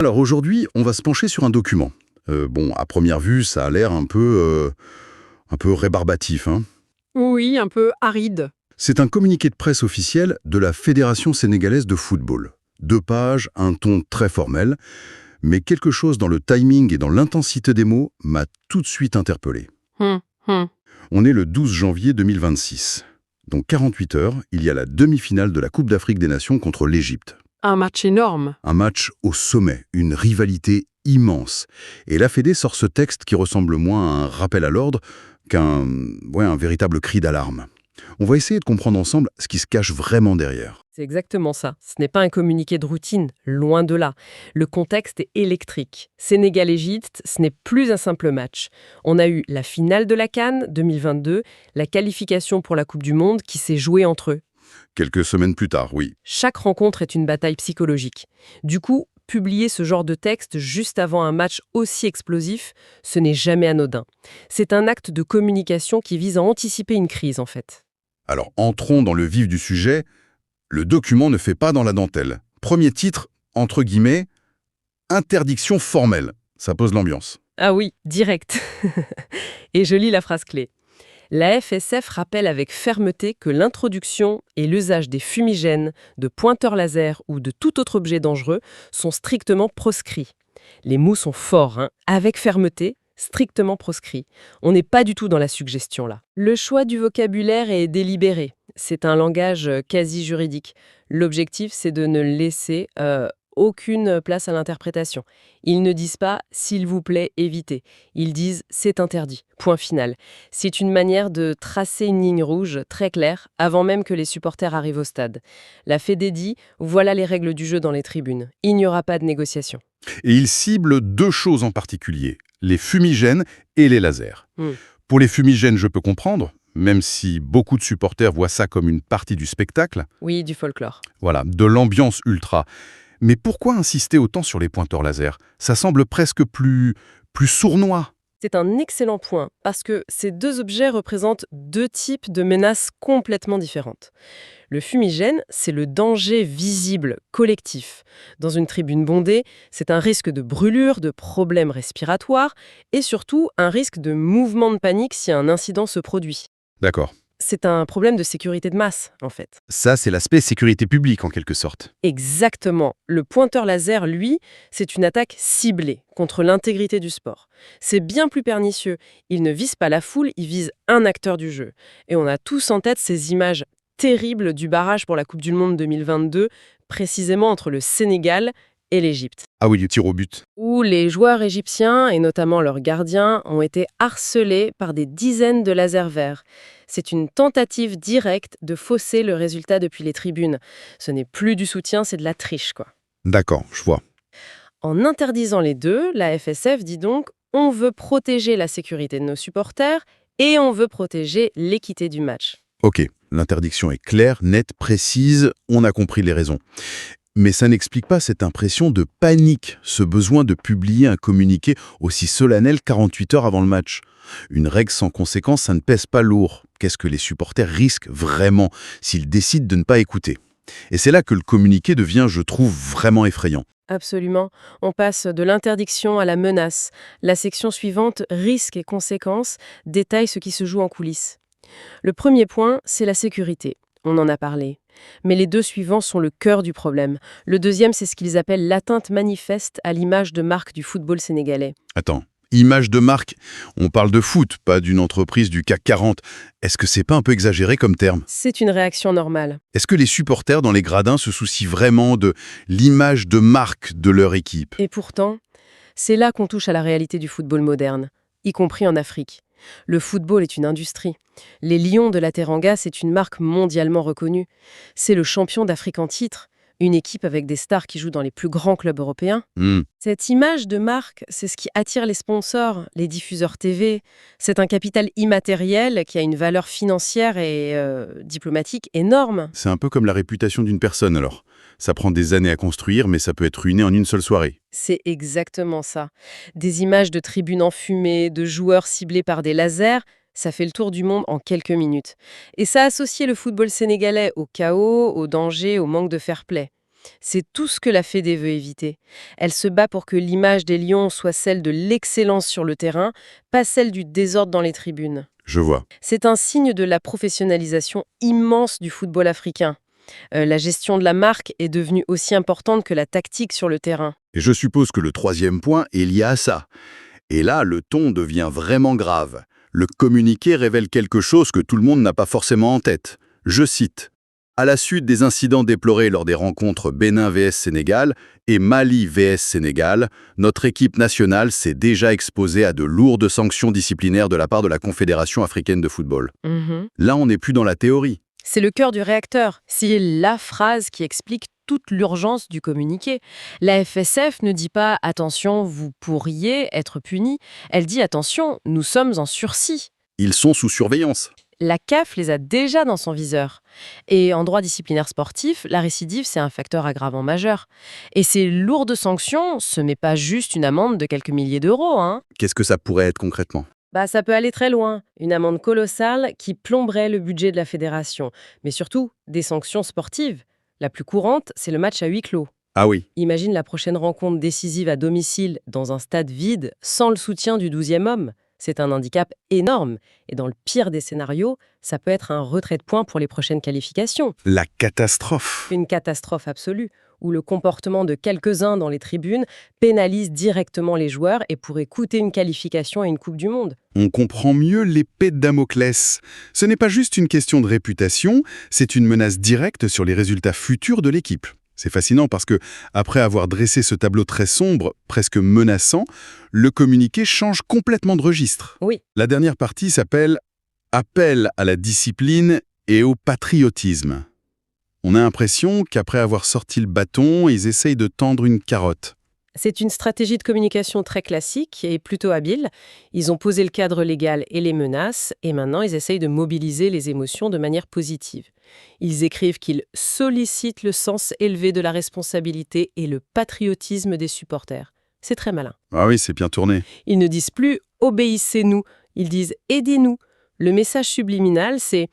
Alors aujourd'hui, on va se pencher sur un document. Bon, à première vue, ça a l'air un peu rébarbatif, hein. Oui, un peu aride. C'est un communiqué de presse officiel de la Fédération sénégalaise de football. 2 pages, un ton très formel, mais quelque chose dans le timing et dans l'intensité des mots m'a tout de suite interpellé. Hum, hum. On est le 12 janvier 2026. Dans 48 heures, il y a la demi-finale de la Coupe d'Afrique des Nations contre l'Égypte. Un match énorme. Un match au sommet, une rivalité immense. Et la Fédé sort ce texte qui ressemble moins à un rappel à l'ordre un véritable cri d'alarme. On va essayer de comprendre ensemble ce qui se cache vraiment derrière. C'est exactement ça. Ce n'est pas un communiqué de routine, loin de là. Le contexte est électrique. Sénégal-Égypte, ce n'est plus un simple match. On a eu la finale de la CAN 2022, la qualification pour la Coupe du Monde qui s'est jouée entre eux. Quelques semaines plus tard, oui. Chaque rencontre est une bataille psychologique. Du coup, publier ce genre de texte juste avant un match aussi explosif, ce n'est jamais anodin. C'est un acte de communication qui vise à anticiper une crise, en fait. Alors entrons dans le vif du sujet. Le document ne fait pas dans la dentelle. Premier titre, entre guillemets, interdiction formelle. Ça pose l'ambiance. Ah oui, direct. Et je lis la phrase clé. La FSF rappelle avec fermeté que l'introduction et l'usage des fumigènes, de pointeurs laser ou de tout autre objet dangereux sont strictement proscrits. Les mots sont forts, hein. Avec fermeté, strictement proscrits. On n'est pas du tout dans la suggestion là. Le choix du vocabulaire est délibéré. C'est un langage quasi juridique. L'objectif, c'est de ne laisser aucune place à l'interprétation. Ils ne disent pas « s'il vous plaît, évitez ». Ils disent « c'est interdit ». Point final. C'est une manière de tracer une ligne rouge très claire avant même que les supporters arrivent au stade. La Fédé dit « voilà les règles du jeu dans les tribunes. Il n'y aura pas de négociation ». Et il cible 2 choses en particulier, les fumigènes et les lasers. Pour les fumigènes, je peux comprendre, même si beaucoup de supporters voient ça comme une partie du spectacle. Oui, du folklore. Voilà, de l'ambiance ultra. Mais pourquoi insister autant sur les pointeurs laser? Ça semble presque plus sournois. C'est un excellent point, parce que ces deux objets représentent deux types de menaces complètement différentes. Le fumigène, c'est le danger visible, collectif. Dans une tribune bondée, c'est un risque de brûlure, de problèmes respiratoires, et surtout un risque de mouvement de panique si un incident se produit. D'accord. C'est un problème de sécurité de masse, en fait. Ça, c'est l'aspect sécurité publique, en quelque sorte. Exactement. Le pointeur laser, lui, c'est une attaque ciblée contre l'intégrité du sport. C'est bien plus pernicieux. Il ne vise pas la foule, il vise un acteur du jeu. Et on a tous en tête ces images terribles du barrage pour la Coupe du Monde 2022, précisément entre le Sénégal et l'Égypte, Ah oui, du tir au but. où les joueurs égyptiens, et notamment leurs gardiens, ont été harcelés par des dizaines de lasers verts. C'est une tentative directe de fausser le résultat depuis les tribunes. Ce n'est plus du soutien, c'est de la triche, quoi. D'accord, je vois. En interdisant les deux, la FSF dit donc « on veut protéger la sécurité de nos supporters et on veut protéger l'équité du match ». Ok, l'interdiction est claire, nette, précise, on a compris les raisons. Mais ça n'explique pas cette impression de panique, ce besoin de publier un communiqué aussi solennel 48 heures avant le match. Une règle sans conséquence, ça ne pèse pas lourd. Qu'est-ce que les supporters risquent vraiment s'ils décident de ne pas écouter? Et c'est là que le communiqué devient, je trouve, vraiment effrayant. Absolument. On passe de l'interdiction à la menace. La section suivante, risques et conséquences, détaille ce qui se joue en coulisses. Le premier point, c'est la sécurité. On en a parlé. Mais les deux suivants sont le cœur du problème. Le deuxième, c'est ce qu'ils appellent l'atteinte manifeste à l'image de marque du football sénégalais. Attends, image de marque, on parle de foot, pas d'une entreprise du CAC 40. Est-ce que c'est pas un peu exagéré comme terme? C'est une réaction normale. Est-ce que les supporters dans les gradins se soucient vraiment de l'image de marque de leur équipe? Et pourtant, c'est là qu'on touche à la réalité du football moderne, y compris en Afrique. Le football est une industrie. Les Lions de la Teranga, c'est une marque mondialement reconnue. C'est le champion d'Afrique en titre, une équipe avec des stars qui jouent dans les plus grands clubs européens. Cette image de marque, c'est ce qui attire les sponsors, les diffuseurs TV. C'est un capital immatériel qui a une valeur financière et diplomatique énorme. C'est un peu comme la réputation d'une personne alors. Ça prend des années à construire, mais ça peut être ruiné en une seule soirée. C'est exactement ça. Des images de tribunes enfumées, de joueurs ciblés par des lasers, ça fait le tour du monde en quelques minutes. Et ça associe le football sénégalais au chaos, au danger, au manque de fair-play. C'est tout ce que la Fédé veut éviter. Elle se bat pour que l'image des Lions soit celle de l'excellence sur le terrain, pas celle du désordre dans les tribunes. Je vois. C'est un signe de la professionnalisation immense du football africain. La gestion de la marque est devenue aussi importante que la tactique sur le terrain. Et je suppose que le troisième point est lié à ça. Et là, le ton devient vraiment grave. Le communiqué révèle quelque chose que tout le monde n'a pas forcément en tête. Je cite. À la suite des incidents déplorés lors des rencontres Bénin vs Sénégal et Mali vs Sénégal, notre équipe nationale s'est déjà exposée à de lourdes sanctions disciplinaires de la part de la Confédération africaine de football. Là, on n'est plus dans la théorie. C'est le cœur du réacteur. C'est la phrase qui explique toute l'urgence du communiqué. La FSF ne dit pas « attention, vous pourriez être puni ». Elle dit « attention, nous sommes en sursis ». Ils sont sous surveillance. La CAF les a déjà dans son viseur. Et en droit disciplinaire sportif, la récidive, c'est un facteur aggravant majeur. Et ces lourdes sanctions, ce n'est pas juste une amende de quelques milliers d'euros, hein. Qu'est-ce que ça pourrait être concrètement ? Ça peut aller très loin. Une amende colossale qui plomberait le budget de la fédération. Mais surtout, des sanctions sportives. La plus courante, c'est le match à huis clos. Ah oui. Imagine la prochaine rencontre décisive à domicile dans un stade vide, sans le soutien du 12e homme. C'est un handicap énorme. Et dans le pire des scénarios, ça peut être un retrait de points pour les prochaines qualifications. La catastrophe. Une catastrophe absolue, où le comportement de quelques-uns dans les tribunes pénalise directement les joueurs et pourrait coûter une qualification à une Coupe du Monde. On comprend mieux l'épée de Damoclès. Ce n'est pas juste une question de réputation, c'est une menace directe sur les résultats futurs de l'équipe. C'est fascinant parce que, après avoir dressé ce tableau très sombre, presque menaçant, le communiqué change complètement de registre. Oui. La dernière partie s'appelle « Appel à la discipline et au patriotisme ». On a l'impression qu'après avoir sorti le bâton, ils essayent de tendre une carotte. C'est une stratégie de communication très classique et plutôt habile. Ils ont posé le cadre légal et les menaces, et maintenant ils essayent de mobiliser les émotions de manière positive. Ils écrivent qu'ils sollicitent le sens élevé de la responsabilité et le patriotisme des supporters. C'est très malin. Ah oui, c'est bien tourné. Ils ne disent plus « obéissez-nous », ils disent « aidez-nous ». Le message subliminal, c'est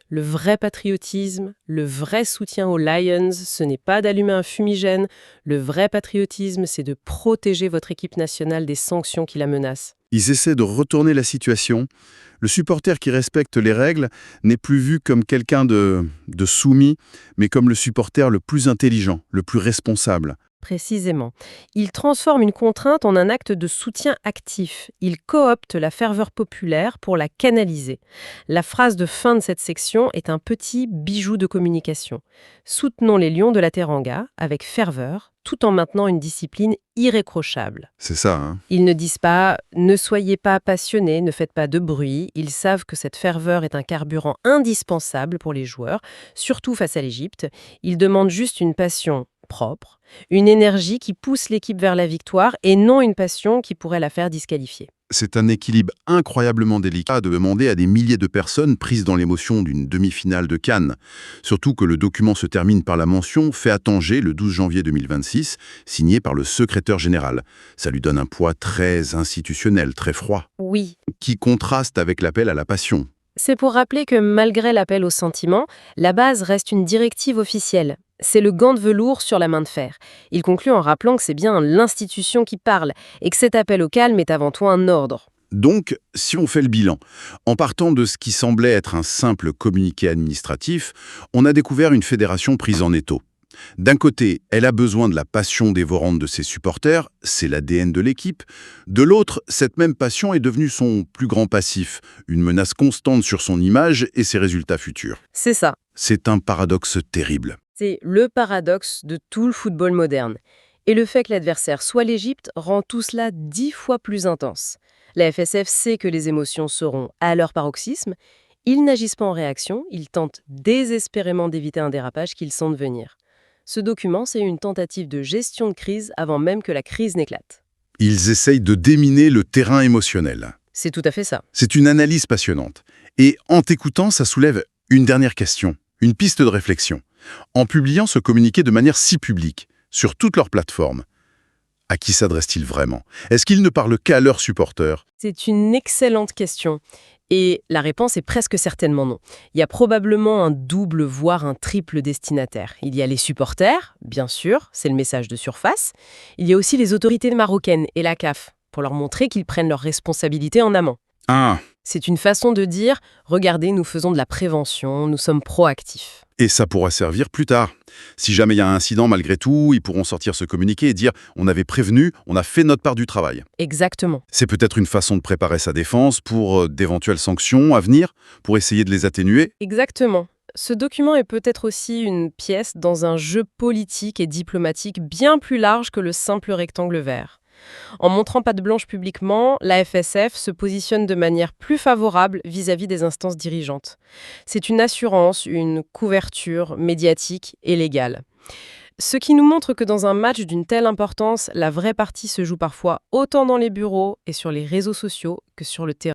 le vrai patriotisme, le vrai soutien aux Lions, ce n'est pas d'allumer un fumigène. Le vrai patriotisme, c'est de protéger votre équipe nationale des sanctions qui la menacent. Ils essaient de retourner la situation. Le supporter qui respecte les règles n'est plus vu comme quelqu'un de soumis, mais comme le supporter le plus intelligent, le plus responsable. Précisément. Il transforme une contrainte en un acte de soutien actif. Il coopte la ferveur populaire pour la canaliser. La phrase de fin de cette section est un petit bijou de communication. Soutenons les Lions de la Teranga avec ferveur, tout en maintenant une discipline irréprochable. C'est ça, hein. Ils ne disent pas « ne soyez pas passionnés, ne faites pas de bruit ». Ils savent que cette ferveur est un carburant indispensable pour les joueurs, surtout face à l'Égypte. Ils demandent juste une passion propre, une énergie qui pousse l'équipe vers la victoire et non une passion qui pourrait la faire disqualifier. C'est un équilibre incroyablement délicat de demander à des milliers de personnes prises dans l'émotion d'une demi-finale de Cannes. Surtout que le document se termine par la mention « fait à Tanger le 12 janvier 2026 », signé par le secrétaire général. Ça lui donne un poids très institutionnel, très froid. Oui. Qui contraste avec l'appel à la passion. C'est pour rappeler que malgré l'appel au sentiment, la base reste une directive officielle. C'est le gant de velours sur la main de fer. Il conclut en rappelant que c'est bien l'institution qui parle et que cet appel au calme est avant tout un ordre. Donc, si on fait le bilan, en partant de ce qui semblait être un simple communiqué administratif, on a découvert une fédération prise en étau. D'un côté, elle a besoin de la passion dévorante de ses supporters, c'est l'ADN de l'équipe. De l'autre, cette même passion est devenue son plus grand passif, une menace constante sur son image et ses résultats futurs. C'est ça. C'est un paradoxe terrible. C'est le paradoxe de tout le football moderne. Et le fait que l'adversaire soit l'Égypte rend tout cela 10 fois plus intense. La FSF sait que les émotions seront à leur paroxysme. Ils n'agissent pas en réaction, ils tentent désespérément d'éviter un dérapage qu'ils sentent venir. Ce document, c'est une tentative de gestion de crise avant même que la crise n'éclate. Ils essayent de déminer le terrain émotionnel. C'est tout à fait ça. C'est une analyse passionnante. Et en t'écoutant, ça soulève une dernière question, une piste de réflexion. En publiant ce communiqué de manière si publique, sur toutes leurs plateformes, à qui s'adresse-t-il vraiment? Est-ce qu'ils ne parlent qu'à leurs supporters? C'est une excellente question. Et la réponse est presque certainement non. Il y a probablement un double, voire un triple destinataire. Il y a les supporters, bien sûr, c'est le message de surface. Il y a aussi les autorités marocaines et la CAF, pour leur montrer qu'ils prennent leurs responsabilités en amont. Ah, C'est une façon de dire « Regardez, nous faisons de la prévention, nous sommes proactifs ». et ça pourra servir plus tard. Si jamais il y a un incident, malgré tout, ils pourront sortir ce communiqué et dire « on avait prévenu, on a fait notre part du travail ». Exactement. C'est peut-être une façon de préparer sa défense pour d'éventuelles sanctions à venir, pour essayer de les atténuer. Exactement. Ce document est peut-être aussi une pièce dans un jeu politique et diplomatique bien plus large que le simple rectangle vert. En montrant patte blanche publiquement, la FSF se positionne de manière plus favorable vis-à-vis des instances dirigeantes. C'est une assurance, une couverture médiatique et légale. Ce qui nous montre que dans un match d'une telle importance, la vraie partie se joue parfois autant dans les bureaux et sur les réseaux sociaux que sur le terrain.